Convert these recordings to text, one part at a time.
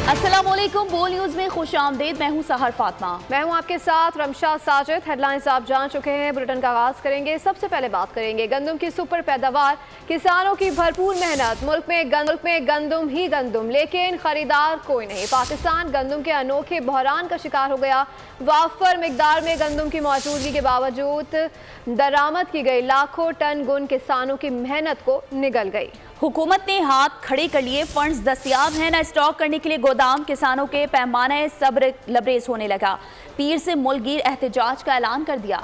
अस्सलामुअलैकुम, बोल न्यूज में खुश आमदीद। मैं हूं सहर फातिमा। मैं हूं आपके साथ रमशा साजिद। हेडलाइंस आप जान चुके हैं, बुलेटिन का आगाज करेंगे। सबसे पहले बात करेंगे गंदम की सुपर पैदावार, किसानों की भरपूर मेहनत। मुल्क में गंदम ही गंदम, लेकिन खरीदार कोई नहीं। पाकिस्तान गंदम के अनोखे बहरान का शिकार हो गया। वाफर मिकदार में गंदम की मौजूदगी के बावजूद दरामद की गई लाखों टन गुन किसानों की मेहनत को निगल गई। हुकूमत ने हाथ खड़े कर लिए, फंड्स दस्तियाब हैं न स्टॉक करने के लिए गोदाम। किसानों के पैमाने सब्र लबरेज होने लगा। पीर से मुल्कगीर एहतजाज का ऐलान कर दिया।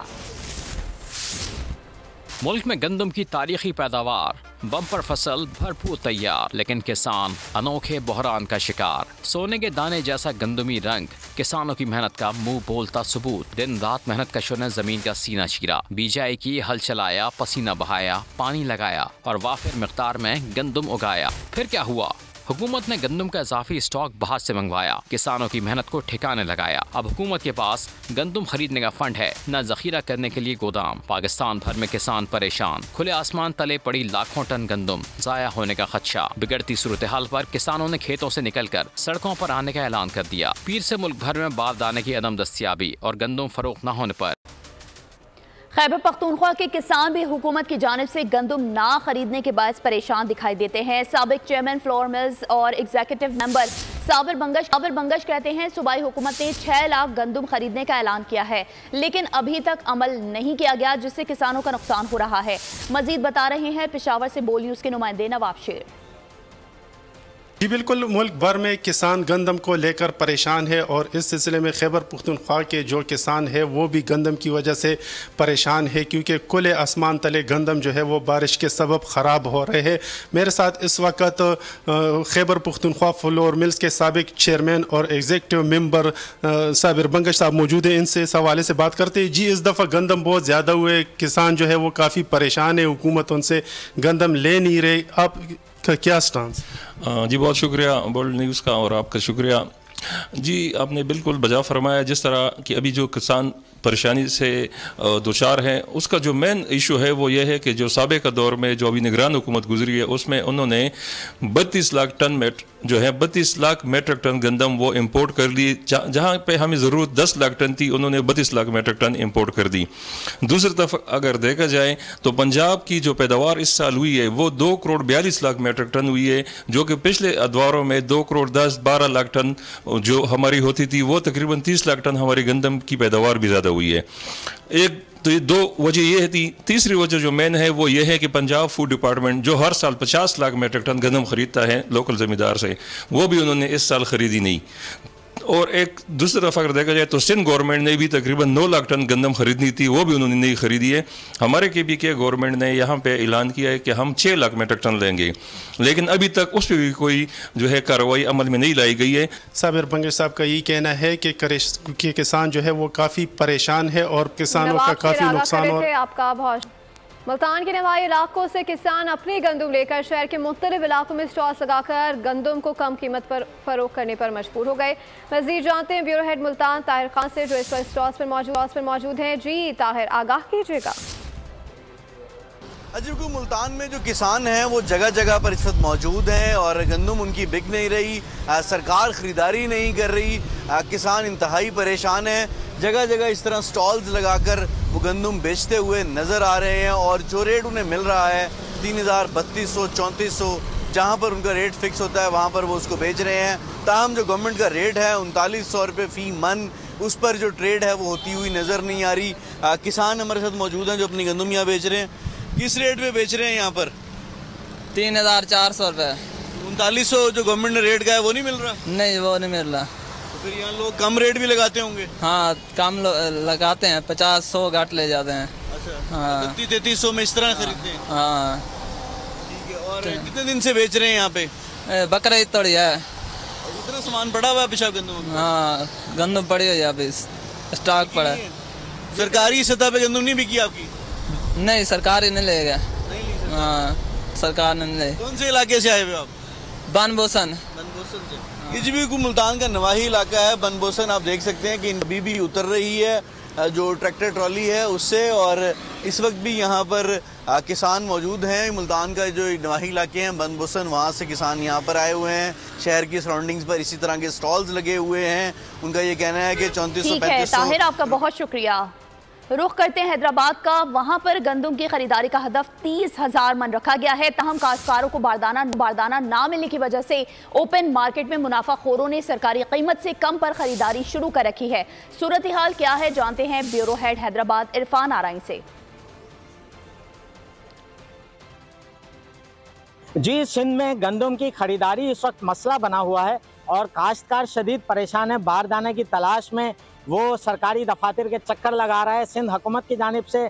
मुल्क में गंदम की तारीखी पैदावार, बम्पर फसल भरपूर तैयार, लेकिन किसान अनोखे बहरान का शिकार। सोने के दाने जैसा गंदमी रंग, किसानों की मेहनत का मुंह बोलता सबूत। दिन रात मेहनत कशों ने जमीन का सीना चीरा, बिजाई की, हल चलाया, पसीना बहाया, पानी लगाया और वाफिर मिकदार में गंदम उगाया। फिर क्या हुआ? हुकूमत ने गंदम का इजाफी स्टॉक बाहर से मंगवाया, किसानों की मेहनत को ठिकाने लगाया। अब हुकूमत के पास गंदम खरीदने का फंड है, न जखीरा करने के लिए गोदाम। पाकिस्तान भर में किसान परेशान, खुले आसमान तले पड़ी लाखों टन गंदम, जाया होने का खदशा। बिगड़ती सूरत हाल पर किसानों ने खेतों से निकलकर सड़कों पर आने का ऐलान कर दिया। पीर से मुल्क भर में बारदाने की अदम दस्तियाबी और गंदम फरोख्त न होने पर खैबर पख्तूनख्वा के किसान भी हुकूमत की जानिब से गंदम ना खरीदने के बायस परेशान दिखाई देते हैं। साबिक चेयरमैन फ्लोर मिल्स और एग्जीक्यूटिव मेंबर साबिर बंगश कहते हैं सूबाई हुकूमत ने 6 लाख गंदम खरीदने का ऐलान किया है, लेकिन अभी तक अमल नहीं किया गया, जिससे किसानों का नुकसान हो रहा है। मजीद बता रहे हैं पेशावर से बोल न्यूज़ के नुमाइंदे नवाब शेर। जी बिल्कुल, मुल्क भर में किसान गंदम को लेकर परेशान है और इस सिलसिले में खैबर पख्तूनख्वा के जो किसान है वो भी गंदम की वजह से परेशान है, क्योंकि खुले आसमान तले गंदम जो है वो बारिश के सबब ख़राब हो रहे हैं। मेरे साथ इस वक्त खैबर पख्तूनख्वा फ्लोर मिल्स के साबिक चेयरमैन और एग्जीक्यूटिव मेंबर साबिर बंगश साहब मौजूद हैं। इनसे इस हवाले से बात करते हैं। जी, इस दफ़ा गंदम बहुत ज़्यादा हुए, किसान जो है वो काफ़ी परेशान है, हुकूमत उनसे गंदम ले नहीं रही, आप का क्या स्टांस? जी बहुत शुक्रिया वर्ल्ड न्यूज़ का और आपका शुक्रिया। जी आपने बिल्कुल बजा फरमाया। जिस तरह कि अभी जो किसान परेशानी से दुचार हैं, उसका जो मेन इशू है वो ये है कि जो साबिक़ा दौर में जो अभी निगरान हुकूमत गुजरी है उसमें उन्होंने 32 लाख टन जो है 32 लाख मेट्रिक टन गंदम वो इंपोर्ट कर ली। जहाँ पे हमें ज़रूरत 10 लाख टन थी, उन्होंने 32 लाख मेट्रिक टन इंपोर्ट कर दी। दूसरी तरफ अगर देखा जाए तो पंजाब की जो पैदावार इस साल हुई है वो 2 करोड़ 42 लाख मेट्रिक टन हुई है, जो कि पिछले अदवारों में 2 करोड़ 10-12 लाख टन जो हमारी होती थी, वो तकरीबन 30 लाख टन हमारी गंदम की पैदावार भी ज़्यादा हुई है। एक तो ये 2 वजह ये थी। तीसरी वजह जो मेन है वो ये है कि पंजाब फूड डिपार्टमेंट जो हर साल 50 लाख मेट्रिक टन गंदम खरीदता है लोकल ज़मींदार से, वो भी उन्होंने इस साल खरीदी नहीं। और एक दूसरी तरफ अगर देखा जाए तो सिंध गवर्नमेंट ने भी तकरीबन 9 लाख टन गंदम खरीदनी थी, वो भी उन्होंने नहीं खरीदी है। हमारे KPK गवर्नमेंट ने यहाँ पे ऐलान किया है कि हम 6 लाख मेट्रिक टन लेंगे, लेकिन अभी तक उस पर भी कोई जो है कार्रवाई अमल में नहीं लाई गई है। साबिर बंगश साहब का यही कहना है कि किसान जो है वो काफ़ी परेशान है और किसानों का काफ़ी नुकसान हो। आपका बहुत मुल्तान के नवाई इलाकों से किसान अपनी गंदम लेकर शहर के मुख्तलिफ इलाकों में स्टॉल्स लगाकर गंदम को कम कीमत पर फरोख्त करने पर मजबूर हो गए। मजीद जानते हैं ब्यूरो हेड मुल्तान ताहिर खान से, जो इस वक्त स्टॉल्स पर मौजूद हैं। जी ताहिर, आगाह कीजिएगा। अजी बिल्कुल, मुल्तान में जो किसान हैं वो जगह जगह पर इस वक्त मौजूद हैं और गंदम उनकी बिक नहीं रही, सरकार ख़रीदारी नहीं कर रही, किसान इंतहाई परेशान हैं। जगह जगह इस तरह स्टॉल्स लगाकर वो गंदम बेचते हुए नज़र आ रहे हैं और जो रेट उन्हें मिल रहा है 3000, 3200, 3400, जहाँ पर उनका रेट फिक्स होता है वहाँ पर वो उसको बेच रहे हैं। ताहम जो गवर्नमेंट का रेट है 3900 रुपये फ़ी मन, उस पर जो ट्रेड है वो होती हुई नज़र नहीं आ रही। किसान हमारे साथ मौजूद हैं जो अपनी गंदम यहाँ बेच रहे हैं। किस रेट पे बेच रहे हैं यहाँ पर? 3400 रुपये। 3900 जो गवर्नमेंट ने रेट का है वो नहीं मिल रहा? नहीं, वो नहीं मिल रहा। तो फिर यहाँ लोग कम रेट भी लगाते होंगे? हाँ, कम लगाते हैं, 50-100 घाट ले जाते हैं। अच्छा, हाँ, 3300 में इस तरह खरीदते हैं? हाँ ठीक है। और कितने दिन से बेच रहे हैं यहाँ पे? बकरा ईद तोड़ी है। इतना सामान पड़ा हुआ है पेशाब गंदम? हाँ, गंदम पड़ी हुई है, अभी स्टॉक पड़ा है। सरकारी सतह पे गंदम नहीं बिकी आपकी? नहीं, सरकार ही नहीं लेगा। हाँ, सरकार ने नहीं ले। कौन से इलाके से आए हुए आप? बनबोसन से। ये जी भी मुल्तान का नवाही इलाका है बनबोसन। आप देख सकते हैं कि अभी भी उतर रही है जो ट्रैक्टर ट्रॉली है उससे। और इस वक्त भी यहाँ पर किसान मौजूद हैं। मुल्तान का जो नवाही इलाके हैं बनबुसन, वहाँ से किसान यहाँ पर आए हुए हैं। शहर की सराउंडिंग्स पर इसी तरह के स्टॉल्स लगे हुए हैं। उनका ये कहना है कि 3435। ताहिर, आपका बहुत शुक्रिया। रुख करते हैं हैदराबाद का। वहां पर गंदम की खरीदारी का हदफ 30,000 मन रखा गया है। तहम काश्तकारों को बारदाना ना मिलने की वजह से ओपन मार्केट में मुनाफाखोरों ने सरकारी कीमत से कम पर खरीदारी शुरू कर रखी है। सूरत हाल क्या है जानते हैं ब्यूरो हेड हैदराबाद इरफान आराइन से। जी, सिंध में गंदम की खरीदारी इस वक्त मसला बना हुआ है और काश्तकार शदीद परेशान है। बारदाने की तलाश में वो सरकारी दफातर के चक्कर लगा रहा है। सिंध हुकूमत की जानिब से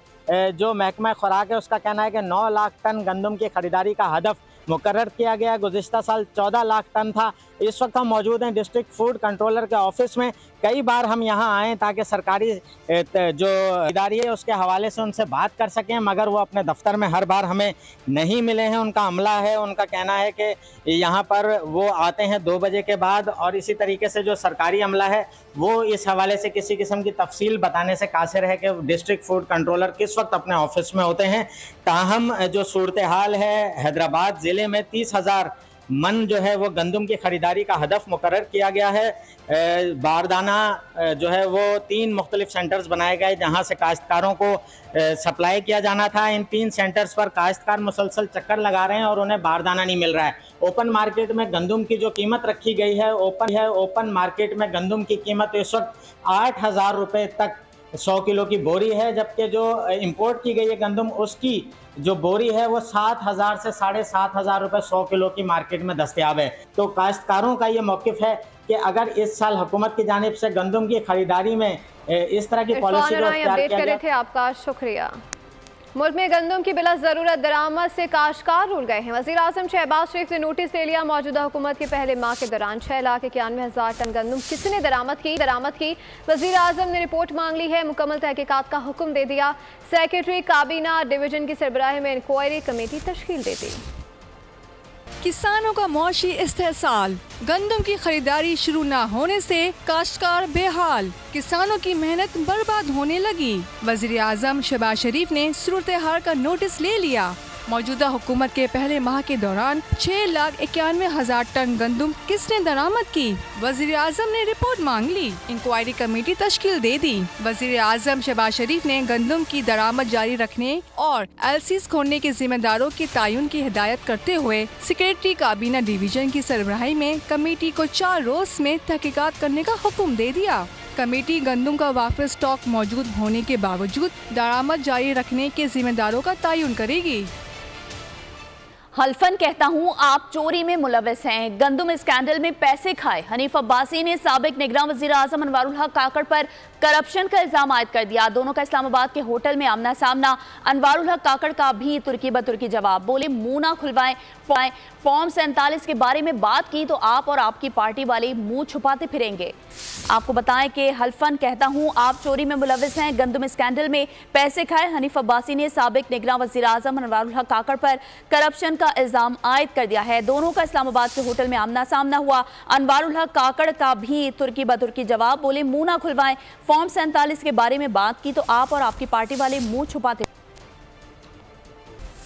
जो महकमा खुराक है उसका कहना है कि 9 लाख टन गंदम की खरीदारी का हदफ मुकर्रर किया गया। गुज़िश्ता साल 14 लाख टन था। इस वक्त हम मौजूद हैं डिस्ट्रिक्ट फूड कंट्रोलर के ऑफिस में। कई बार हम यहाँ आए ताकि सरकारी जो इदारे है उसके हवाले से उनसे बात कर सकें, मगर वो अपने दफ्तर में हर बार हमें नहीं मिले हैं। उनका अमला है, उनका कहना है कि यहाँ पर वो आते हैं 2 बजे के बाद, और इसी तरीके से जो सरकारी अमला है वो इस हवाले से किसी किस्म की तफसील बताने से कासिर है कि डिस्ट्रिक्ट फूड कंट्रोलर किस वक्त अपने ऑफिस में होते हैं। ताहम जो सूरत हाल है हैदराबाद ज़िले में 30,000 मन जो है वो गंदम की खरीदारी का हदफ मुकर्रर किया गया है। बारदाना जो है वो 3 मुख्तलिफ सेंटर्स बनाए गए जहां से काश्तकारों को सप्लाई किया जाना था। इन 3 सेंटर्स पर काश्तकार मुसलसल चक्कर लगा रहे हैं और उन्हें बारदाना नहीं मिल रहा है। ओपन मार्केट में गंदम की जो कीमत रखी गई है ओपन मार्केट में गंदम की कीमत इस वक्त 8,000 रुपये तक 100 किलो की बोरी है, जबकि जो इंपोर्ट की गई है गंदम उसकी जो बोरी है वो 7,000 से 7,500 रुपये 100 किलो की मार्केट में दस्तयाब है। तो काश्तकारों का ये मौक़िफ़ है कि अगर इस साल हुकूमत की जानिब से गंदम की खरीदारी में इस तरह की पॉलिसी को इख्तियार किया गया। थे आपका शुक्रिया। मुल्क में गंदम की बिला ज़रूरत दरामद से काश्तकार रुल गए हैं। वज़ीर-ए-आज़म शहबाज शरीफ ने नोटिस ले लिया। मौजूदा हुकूमत के पहले माह के दौरान 6,91,000 टन गंदम किसने दरामद की। वज़ीर-ए-आज़म ने रिपोर्ट मांग ली है। मुकम्मल तहकीकात का हुक्म दे दिया। सेक्रेटरी काबीना डिवीजन की सरबराही में इंक्वायरी कमेटी तश्कील दे दी। किसानों का मौशी इस्तेहसाल। गंदम की खरीदारी शुरू न होने से काश्तकार बेहाल, किसानों की मेहनत बर्बाद होने लगी। वज़ीर-ए-आज़म शहबाज शरीफ ने सूरत हाल का नोटिस ले लिया। मौजूदा हुकूमत के पहले माह के दौरान 6,91,000 टन गंदम किसने दरामद की। वज़ीर-ए-आज़म ने रिपोर्ट मांग ली। इंक्वायरी कमेटी तश्कील दे दी। वज़ीर-ए-आज़म शहबाज शरीफ ने गंदम की दरामद जारी रखने और एलसीज खोलने के जिम्मेदारों के तयन की हिदायत करते हुए सेक्रेटरी काबीना डिवीजन की सरबराही में कमेटी को 4 रोज में तहकीकात करने का हुक्म दे दिया। कमेटी गंदम का वाफिर स्टॉक मौजूद होने के बावजूद दरामद जारी रखने के जिम्मेदारों का तयन करेगी। हल्फन कहता हूँ आप चोरी में मुलविस हैं। गंदम स्कैंडल में पैसे खाए हनीफ अब्बासी ने साबिक निगरान वज़ीर-ए-आज़म अनवारुल हक काकड़ पर करप्शन का इल्जाम आयद कर दिया। दोनों का इस्लामाबाद के होटल में आमना सामना। अनवारुल हक काकड़ का भी तुर्की ब तुर्की जवाब। बोले मुंह ना खुलवाएं। फॉर्म 47 के बारे में बात की तो आप और आपकी पार्टी वाले मुंह छुपाते फिरेंगे। आपको बताएं कि हल्फन कहता हूँ आप चोरी में मुलविस हैं। गंदम स्कैंडल में पैसे खाए हनीफ अब्बासी ने साबिक निगरान वज़ीर-ए-आज़म अनवारुल हक काकड़ पर करप्शन का इल्जाम आयद कर दिया है। दोनों का इस्लामाबाद के होटल में आमना सामना हुआ। अनवारुल हक काकड़ का भी तुर्की ब तुर्की जवाब। बोले मुंह ना खुलवाएं। फॉर्म 47 के बारे में बात की तो आप और आपकी पार्टी वाले मुंह छुपाते।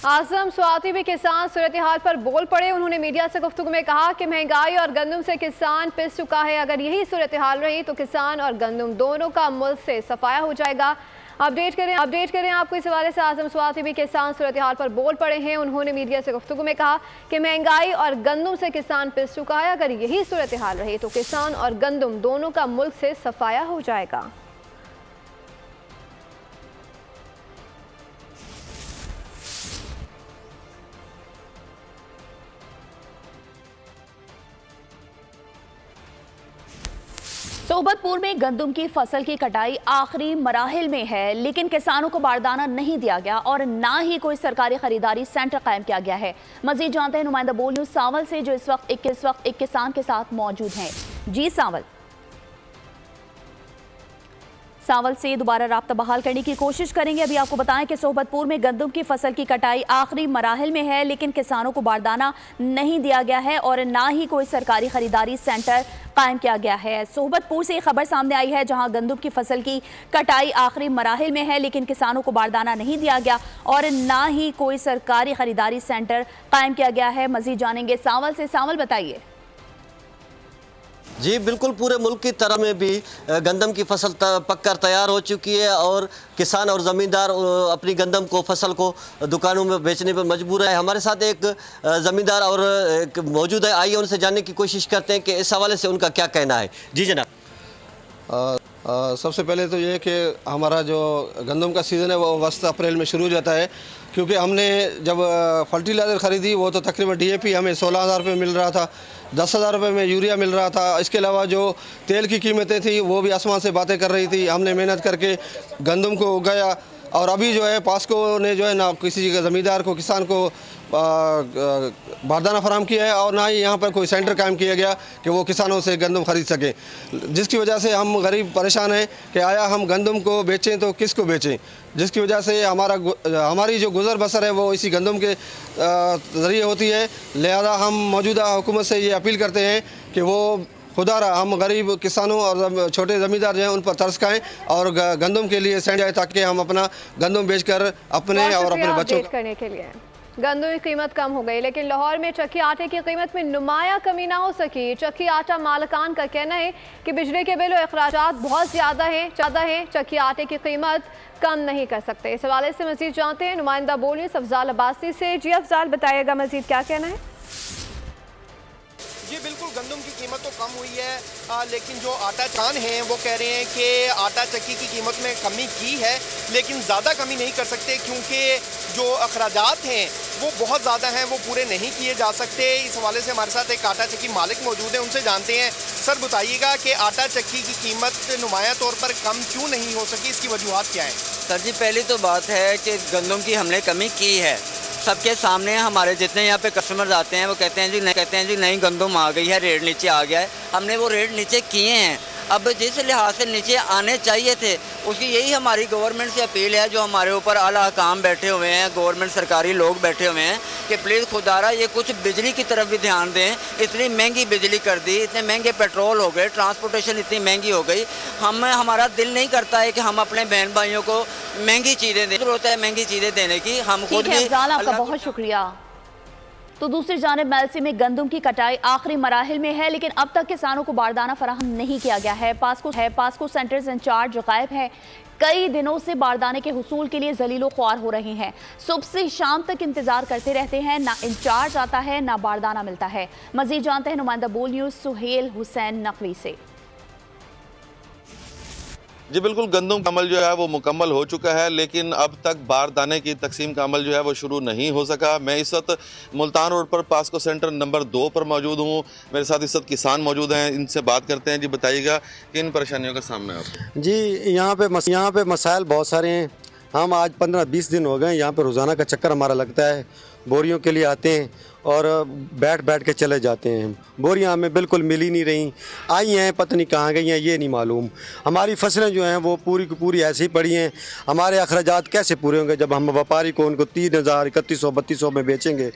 आजम स्वाति भी किसान सूरत हाल पर बोल पड़े। उन्होंने मीडिया से गुफ्तगू में कहा कि महंगाई और गंदम से किसान पिस चुका है। अगर यही सूरत हाल रही तो किसान और गंदम दोनों का मुल्क से सफाया हो जाएगा। अपडेट करें आपको इस हवाले से। आजम स्वाति भी किसान सूरत हाल पर बोल पड़े हैं। उन्होंने मीडिया से गुफ्तगू में कहा कि महंगाई और गंदम से किसान पिस चुका है। अगर यही सूरत हाल रही तो किसान और गंदम दोनों का मुल्क से सफाया हो जाएगा। सोबतपुर में गंदम की फसल की कटाई आखिरी मराहिल में है, लेकिन किसानों को बारदाना नहीं दिया गया और ना ही कोई सरकारी खरीदारी सेंटर कायम किया गया है। मजीद जानते हैं नुमाइंदा बोल न्यूज़ सावल से, जो इस वक्त एक किसान के साथ मौजूद हैं। जी सावल। सावल से दोबारा राब्ता बहाल करने की कोशिश करेंगे। अभी आपको बताएं कि सोहबतपुर में गंदम की फसल की कटाई आखिरी मराहिल में है, लेकिन किसानों को बारदाना नहीं दिया गया है और ना ही कोई सरकारी खरीदारी सेंटर कायम किया गया है। सोहबतपुर से खबर सामने आई है जहां गंदम की फसल की कटाई आखिरी मराहिल में है, लेकिन किसानों को बारदाना नहीं दिया गया और ना ही कोई सरकारी खरीदारी सेंटर कायम किया गया है। मजीद जानेंगे सावल से। सावल बताइए। जी बिल्कुल, पूरे मुल्क की तरह में भी गंदम की फसल पककर तैयार हो चुकी है और किसान और ज़मींदार अपनी गंदम को फसल को दुकानों में बेचने पर मजबूर है। हमारे साथ एक ज़मींदार और मौजूद है, आइए उनसे जानने की कोशिश करते हैं कि इस हवाले से उनका क्या कहना है। जी जनाब। सबसे पहले तो ये कि हमारा जो गंदम का सीज़न है वो अगस्त अप्रैल में शुरू हो जाता है, क्योंकि हमने जब फर्टिलाइज़र ख़रीदी वो तो तकरीबन DAP हमें 16,000 रुपये मिल रहा था, 10,000 रुपये में यूरिया मिल रहा था। इसके अलावा जो तेल की कीमतें थी वो भी आसमान से बातें कर रही थी। हमने मेहनत करके गंदम को उगाया और अभी जो है पास्को ने जो है ना किसी ज़मींदार को, किसान को बारदाना फराम किया है और ना ही यहाँ पर कोई सेंटर कायम किया गया कि वो किसानों से गंदम खरीद सकें, जिसकी वजह से हम गरीब परेशान हैं कि आया हम गंदम को बेचें तो किसको बेचें, जिसकी वजह से हमारी जो गुज़र बसर है वो इसी गंदम के ज़रिए होती है। लिहाजा हम मौजूदा हुकूमत से ये अपील करते हैं कि वो खुदारा हम गरीब किसानों और छोटे ज़मींदार जो हैं उन पर तरस खाएँ और गंदम के लिए सेंड जाए, ताकि हम अपना गंदम बेचकर अपने और अपने बच्चों करने के लिए। गंदम की कीमत कम हो गई, लेकिन लाहौर में चक्की आटे की कीमत में नुमाया कमी ना हो सकी। चक्की आटा मालिकान का कहना है कि बिजली के बिल और अखराजात बहुत ज़्यादा हैं, चक्की आटे की कीमत कम नहीं कर सकते। इस हवाले से मजीद जानते हैं नुमाइंदा बोल न्यूज़ अफजाल अब्बासी से। जी अफजाल, बताइएगा मजीद क्या कहना है। जी बिल्कुल, गंदम की कीमत तो कम हुई है, लेकिन जो आटा चान हैं वो कह रहे हैं कि आटा चक्की की कीमत में कमी की है, लेकिन ज़्यादा कमी नहीं कर सकते क्योंकि जो अखराजात हैं वो बहुत ज़्यादा हैं, वो पूरे नहीं किए जा सकते। इस हवाले से हमारे साथ एक आटा चक्की मालिक मौजूद है, उनसे जानते हैं। सर बताइएगा कि आटा चक्की की कीमत नुमाया तौर पर कम क्यों नहीं हो सकी, इसकी वजूहत क्या है? सर जी, पहली तो बात है कि गंदम की हमने कमी की है, सबके सामने हमारे जितने यहाँ पे कस्टमर्स आते हैं वो कहते हैं जी नहीं गंदम आ गई है, रेट नीचे आ गया है। हमने वो रेट नीचे किए हैं, अब जिस लिहाज से नीचे आने चाहिए थे उसकी यही हमारी गवर्नमेंट से अपील है, जो हमारे ऊपर आला हकाम बैठे हुए हैं, गवर्नमेंट सरकारी लोग बैठे हुए हैं, कि प्लीज़ खुदारा ये कुछ बिजली की तरफ भी ध्यान दें। इतनी महंगी बिजली कर दी, इतने महंगे पेट्रोल हो गए, ट्रांसपोर्टेशन इतनी महंगी हो गई, हमारा दिल नहीं करता है कि हम अपने बहन भाइयों को महंगी चीज़ें दें, जरूरत है महंगी चीज़ें देने की। हम खुद भी। आपका बहुत शुक्रिया। तो दूसरी जानिब मैलसी में गंदम की कटाई आखिरी मराहिल में है, लेकिन अब तक किसानों को बारदाना फराहम नहीं किया गया है। पास्को सेंटर्स इंचार्ज गायब है, कई दिनों से बारदाने के हुसूल के लिए जलीलो ख्वार हो रहे हैं। सुबह से शाम तक इंतजार करते रहते हैं, ना इंचार्ज आता है ना बारदाना मिलता है। मजीद जानते हैं नुमाइंदा बोल न्यूज़ सुहेल हुसैन नकवी से। जी बिल्कुल, गंदम का अमल जो है वो मुकम्मल हो चुका है, लेकिन अब तक बारदाने की तकसीम का अमल जो है वो शुरू नहीं हो सका। मैं इस वक्त मुल्तान रोड पर पास्को सेंटर नंबर 2 पर मौजूद हूँ। मेरे साथ इस वक्त किसान मौजूद हैं, इनसे बात करते हैं। जी बताइएगा किन परेशानियों का सामना है आपको? जी यहाँ पे मसाइल बहुत सारे हैं। हम आज 15-20 दिन हो गए यहाँ पे रोज़ाना का चक्कर हमारा लगता है, बोरियों के लिए आते हैं और बैठ के चले जाते हैं। बोरियां हमें बिल्कुल मिल ही नहीं रही, आई हैं पता नहीं कहाँ गई हैं, ये नहीं मालूम। हमारी फसलें जो हैं वो पूरी की पूरी ऐसी ही पड़ी हैं। हमारे अखराजात कैसे पूरे होंगे जब हम व्यापारी को उनको 3,000, 3,100, 3,200 में बेचेंगे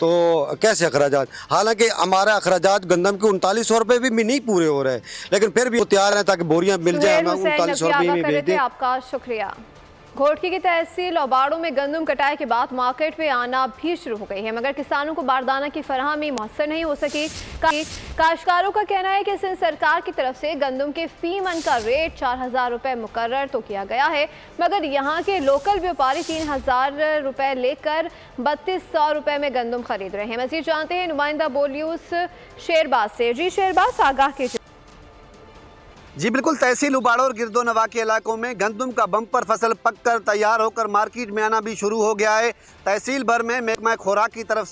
तो कैसे अखराजात? हालांकि हमारा अखराजात गंदम के 3,900 रुपये भी नहीं पूरे हो रहे, लेकिन फिर भी वो तैयार हैं ताकि बोरियाँ मिल जाए, हम 3,900 रुपये में बेच दें। आपका शुक्रिया। घोटकी की तहसील और बाड़ों में गंदम कटाई के बाद मार्केट में आना भी शुरू हो गई है, मगर किसानों को बारदाना की फराहमी मुयस्सर नहीं हो सकी। काश्तकारों का कहना है कि सिंध सरकार की तरफ से गंदम के फी मन का रेट 4,000 रुपये मुकर्रर तो किया गया है, मगर यहाँ के लोकल व्यापारी 3,000 रुपये लेकर 3,200 रुपये में गंदम खरीद रहे हैं। मज़ीद जानते हैं नुमाइंदा बोल न्यूज़ शेरबाज से। जी शेरबाज, आगाह कीजिए। जी बिल्कुल, तहसील उबाड़ और गिरदो नवा के इलाकों में गंदम का बम्पर फसल पककर तैयार होकर मार्केट में आना भी शुरू हो गया है। तहसील भर में महकमा खुराक की तरफ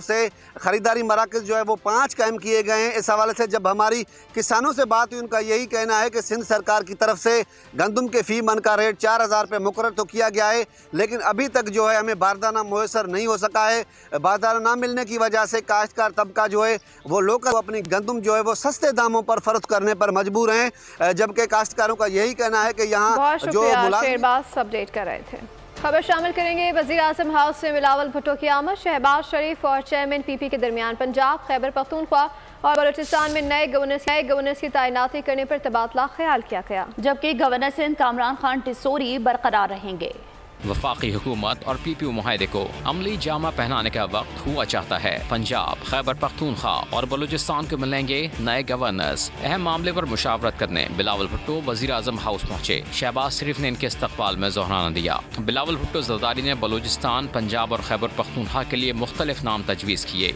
से ख़रीदारी मराकज़ जो है वो 5 कायम किए गए हैं। इस हवाले से जब हमारी किसानों से बात हुई, उनका यही कहना है कि सिंध सरकार की तरफ से गंदम के फ़ी मन का रेट 4,000 रुपये मुकर्रर तो किया गया है, लेकिन अभी तक जो है हमें बारदाना मुयसर नहीं हो सका है। बारदाना ना मिलने की वजह से काश्तकार तबका जो है वो लोकल अपनी गंदम जो है वो सस्ते दामों पर फ़रोख्त करने पर मजबूर हैं जबकि काश्तकारों का यही कहना है कि यहाँ जो शहबाज अपडेट कर रहे थे। खबर शामिल करेंगे वज़ीर आज़म हाउस में बिलावल भुट्टो की आमद, शहबाज शरीफ और चेयरमैन पीपी के दरमियान पंजाब, खैबर पख्तूनख्वा और बलूचिस्तान में नए गवर्नर्स की तैनाती करने पर तबादला ख्याल किया गया, जबकि गवर्नर सिंध कामरान खान टिसोरी बरकरार रहेंगे। वफाकी हुकूमत और पीपीओ मुआहदे को अमली जामा पहनाने का वक्त हुआ चाहता है। पंजाब, खैबर पख्तूनख्वा और बलूचिस्तान को मिलेंगे नए गवर्नर्स। अहम मामले पर मुशावरत करने बिलावल भुट्टो वज़ीर आज़म हाउस पहुँचे। शहबाज शरीफ ने इनके इस्तकबाल में जोहराना दिया। बिलावल भुट्टो जरदारी ने बलूचिस्तान, पंजाब और खैबर पख्तूनख्वा के लिए मुख्तलिफ नाम तजवीज़ किए।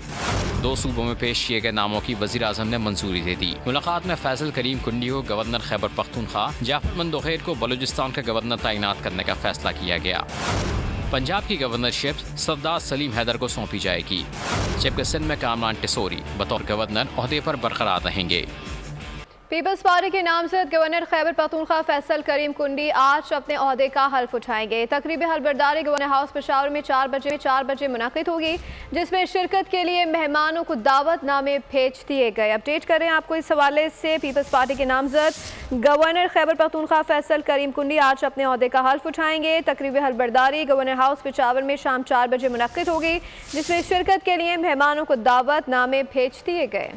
2 सूबों में पेश किए गए नामों की वज़ीर आज़म ने मंजूरी दे दी। मुलाकात में फैसल करीम कुंडी को गवर्नर खैबर पख्तूनख्वा, जाफर मंदोखेर को बलूचिस्तान का गवर्नर तैनात करने का फैसला किया गया। पंजाब की गवर्नरशिप सरदार सलीम हैदर को सौंपी जाएगी, जबकि सिंध में कामरान टिसोरी बतौर गवर्नर ओहदे पर बरकरार रहेंगे। पीपल्स पार्टी के नामजद गवर्नर खैबर पख्तूनख्वा फैसल करीम कुंडी आज अपने ओहदे का हल्फ उठाएंगे। तकरीब हलबरदारी गवर्नर हाउस पेशावर में 4 बजे मुनाकिद होगी, जिसमें शिरकत के लिए मेहमानों को दावतनामे भेज दिए गए। अपडेट करें आपको इस हवाले से। पीपल्स पार्टी के नामजद गवर्नर खैबर पख्तूनख्वा फैसल करीम कुंडी आज अपने ओहदे का हल्फ उठाएंगे। तकरीब हलबरदारी गवर्नर हाउस पेशावर में शाम 4 बजे मुनाकिद होगी, जिसमें शिरकत के लिए मेहमानों को दावतनामे भेज दिए गए।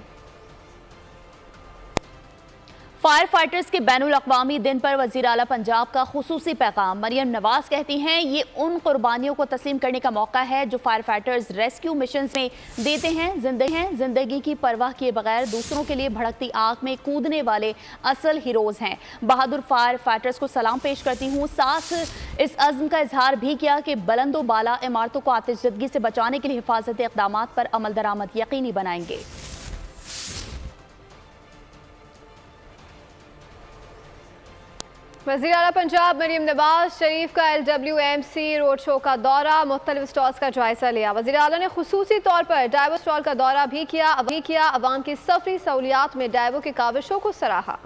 फायर फाइटर्स के बैनुल अक़वामी दिन पर वज़ीर आला पंजाब का खुसूसी पैगाम। मरियम नवाज कहती हैं, ये उन कुर्बानियों को तस्लीम करने का मौका है जो फायर फाइटर्स रेस्क्यू मिशन में देते हैं। जिंदगी की परवाह किए बगैर दूसरों के लिए भड़कती आग में कूदने वाले असल हीरोज़ हैं। बहादुर फायर फाइटर्स को सलाम पेश करती हूँ। साथ इस अज़्म का इजहार भी किया कि बुलंदो बाला इमारतों को आतिशज़दगी से बचाने के लिए हिफाजती इक़दामात पर अमल दरामद यकीनी बनाएंगे। वज़ीर आला पंजाब मरियम नवाज शरीफ का LWMC रोड शो का दौरा, मुख्तलिफ स्टॉल्स का जायजा लिया। वज़ीर आला ने खुसूसी तौर पर डाइवो स्टॉल का दौरा भी किया। अवाम की सफरी सहूलियात में डाइवो की काविशों को सराहा।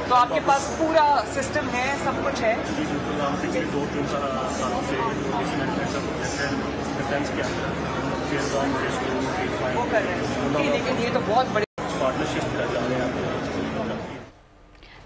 तो आपके पास पूरा सिस्टम है, सब कुछ है। वो कर रहे हैं, लेकिन ये तो बहुत बड़ी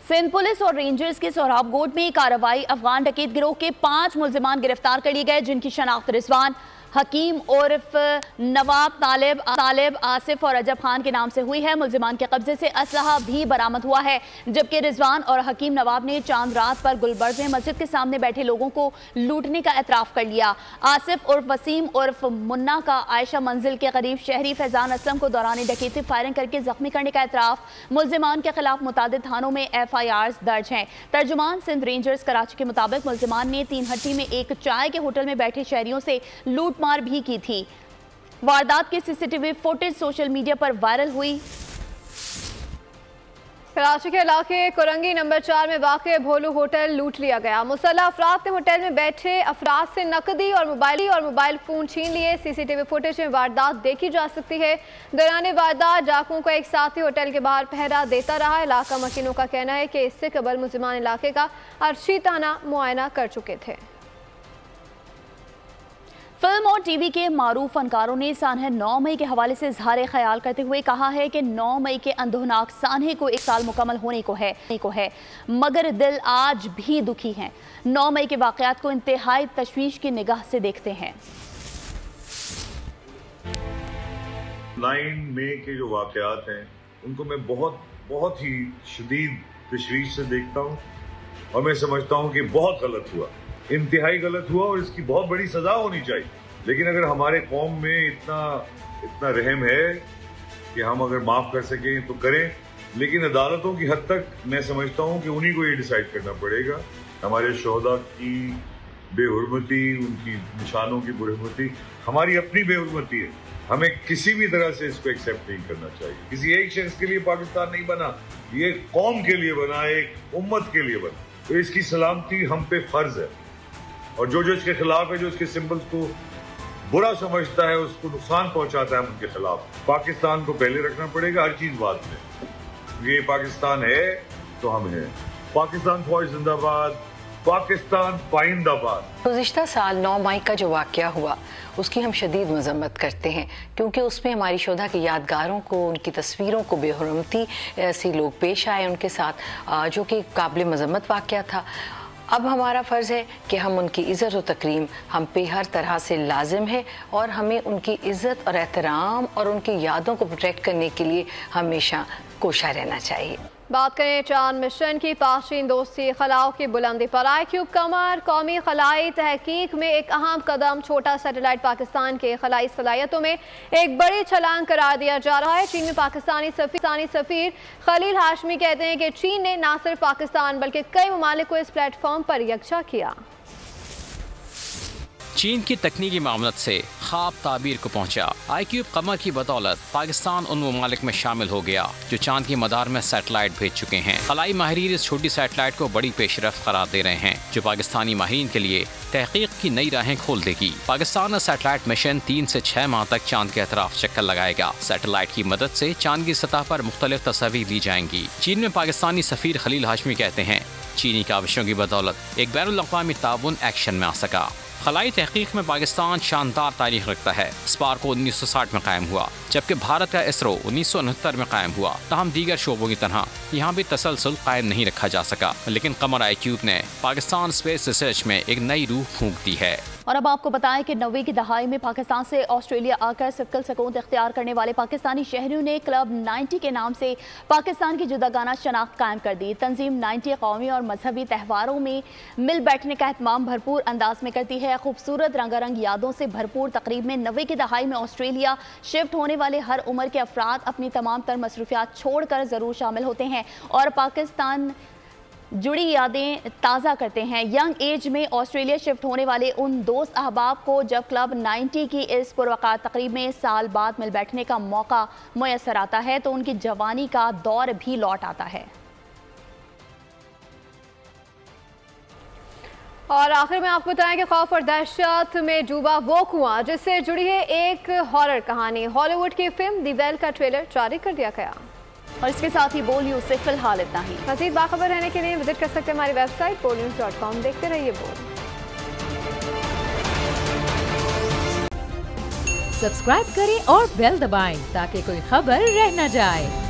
सिंध पुलिस और रेंजर्स के सोहराबकोट में कार्रवाई। अफगान डकैत गिरोह के 5 मुल्जिमान गिरफ्तार कर लिए गए, जिनकी शनाख्त रिजवान, हकीम उर्फ नवाब, तालिब, आसिफ और अजब खान के नाम से हुई है। मुल्जिमान के कब्जे से असलहा भी बरामद हुआ है, जबकि रिजवान और हकीम नवाब ने चांद रात पर गुलबर्ग में मस्जिद के सामने बैठे लोगों को लूटने का एतराफ़ कर लिया। आसिफ उर्फ वसीम उर्फ मुन्ना का आयशा मंजिल के करीब शहरी फैजान असलम को दौरान डकैती फायरिंग करके जख्मी करने का एतराफ़। मुल्जिमान के खिलाफ मुतादिद थानों में FIRs दर्ज हैं। तर्जुमान सिंध रेंजर्स कराची के मुताबिक मुल्जिमान ने 3 हट्टी में एक चाय के होटल में बैठे शहरियों से लूट मार भी की थी। वारदात की CCTV फुटेज सोशल मीडिया पर वायरल हुई। कराची के इलाके कोरंगी नंबर 4 में वाक़े भोलू होटल लूट लिया गया। मुसल्लह अफराद ने होटल में बैठे अफराद से नकदी और मोबाइल फ़ोन छीन लिए। CCTV फुटेज में वारदात देखी जा सकती है। दौरान वारदात डाकुओं का एक साथी होटल के बाहर पहरा देता रहा। इलाका मकीनों का कहना है कि इससे कबल मुल्जिमान इलाके का अर्शी ताना मुआयना कर चुके थे। फिल्म और टीवी के मारूफ फनकारों ने सानहे 9 मई के हवाले से इजहार ख्याल करते हुए कहा है कि 9 मई के अंधोनाक सानहे को 1 साल मुकम्मल होने को है, मगर दिल आज भी दुखी हैं। 9 मई के वाक़यात को इंतहाई तशवीश की निगाह से देखते हैं। 9 मई के जो वाक़यात हैं उनको मैं बहुत ही शदीद तशवीश से देखता हूँ और मैं समझता हूँ कि बहुत गलत हुआ, इंतहाई गलत हुआ और इसकी बहुत बड़ी सजा होनी चाहिए। लेकिन अगर हमारे कौम में इतना रहम है कि हम अगर माफ़ कर सकें तो करें, लेकिन अदालतों की हद तक मैं समझता हूँ कि उन्हीं को ये डिसाइड करना पड़ेगा। हमारे शोहदा की बेहुरमती, उनकी निशानों की बेहुरमती हमारी अपनी बेहुरमती है। हमें किसी भी तरह से इसको एक्सेप्ट नहीं करना चाहिए। किसी एक शख्स के लिए पाकिस्तान नहीं बना, ये कौम के लिए बना, एक उम्मत के लिए बना, तो इसकी सलामती हम पे फर्ज है। और जो इसके खिलाफ है, जो इसके सिंबल्स को बुरा समझता है, उसको नुकसान पहुंचाता है, हम उनके खिलाफ। पाकिस्तान को पहले रखना पड़ेगा, हर चीज बाद में। ये पाकिस्तान है तो हम हैं। पाकिस्तान फौज जिंदाबाद, पाकिस्तान पाइंदाबाद। गुज़िश्ता साल 9 मई का जो वाक़या हुआ उसकी हम शदीद मज़म्मत करते हैं, क्योंकि उसमें हमारी शोधा की यादगारों को, उनकी तस्वीरों को बेहुरमती ऐसे लोग पेश आए उनके साथ, जो कि काबिल मज़म्मत वाक़या था। अब हमारा फ़र्ज़ है कि हम उनकी इज़्ज़त और तकरीम हम पे हर तरह से लाजिम है, और हमें उनकी इज़्ज़त और एहतराम और उनकी यादों को प्रोटेक्ट करने के लिए हमेशा कोशा रहना चाहिए। बात करें चांद मिशन की। पाशीन दोस्ती खलाओं की बुलंदी पर आईक्यूब कमर कौमी खलाई तहकीक में एक अहम कदम। छोटा सैटेलाइट पाकिस्तान के खलाई सलाहियतों में एक बड़ी छलांग करार दिया जा रहा है। चीन में पाकिस्तानी सफीर खलील हाशमी कहते हैं कि चीन ने न सिर्फ पाकिस्तान बल्कि कई ममालिक को इस प्लेटफॉर्म पर यकजा किया। चीन की तकनीकी मामलत से ख्वाब ताबीर को पहुंचा। आईक्यूब कमर की बदौलत पाकिस्तान उन ममालिक में शामिल हो गया जो चांद की मदार में सैटेलाइट भेज चुके हैं। खलाई माहिरीन इस छोटी सैटेलाइट को बड़ी पेशरफ्त करार दे रहे हैं, जो पाकिस्तानी माहिरीन के लिए तहकीक की नई राहें खोल देगी। पाकिस्तान सैटेलाइट मिशन 3 से 6 माह तक चांद के अतराफ चक्कर लगाएगा। सैटेलाइट की मदद से चांद की सतह पर मुख्तलिफ तस्वीर ली जाएंगी। चीन में पाकिस्तानी सफीर खलील हाशमी कहते हैं चीनी काविशों की बदौलत एक बैनुल-अक़वामी ताउन एक्शन में आ सका। खलाई तहकीक में पाकिस्तान शानदार तारीख रखता है। स्पार्को 1960 में कायम हुआ, जबकि भारत का इसरो 1969 में कायम हुआ। तहम दीगर शोबों की तरह यहाँ भी तसलसल कायम नहीं रखा जा सका, लेकिन कमर आईक्यूब ने पाकिस्तान स्पेस रिसर्च में एक नई रूह फूंक दी है। और अब आपको बताएं कि 90 की दहाई में पाकिस्तान से ऑस्ट्रेलिया आकर सिक्कल सकूत इख्तियार करने वाले पाकिस्तानी शहरियों ने क्लब 90 के नाम से पाकिस्तान की जुदागाना शनाख्त कायम कर दी। तंजीम 90 कौमी और मजहबी त्यौहारों में मिल बैठने का एहतमाम भरपूर अंदाज में करती है। खूबसूरत रंगारंग यादों से भरपूर तकरीब में 90 की दहाई में ऑस्ट्रेलिया शिफ्ट होने वाले हर उम्र के अफराद अपनी तमाम तर मसरूफियात छोड़कर ज़रूर शामिल होते हैं और पाकिस्तान जुड़ी यादें ताज़ा करते हैं। यंग एज में ऑस्ट्रेलिया शिफ्ट होने वाले उन दोस्त अहबाब को जब क्लब 90 की इस पुरवकार तकरीब में साल बाद मिल बैठने का मौका मुयसर आता है तो उनकी जवानी का दौर भी लौट आता है। और आखिर में आपको बताएं कि खौफ और दहशत में डूबा वो कुआं जिससे जुड़ी है एक हॉरर कहानी। हॉलीवुड की फिल्म दी वेल का ट्रेलर जारी कर दिया गया। और इसके साथ ही बोल न्यूज़ से फिलहाल इतना ही। मज़ीद बाखबर रहने के लिए विजिट कर सकते हैं हमारी वेबसाइट bolnews.com। देखते रहिए बोल। सब्सक्राइब करें और बेल दबाएं ताकि कोई खबर रह न जाए।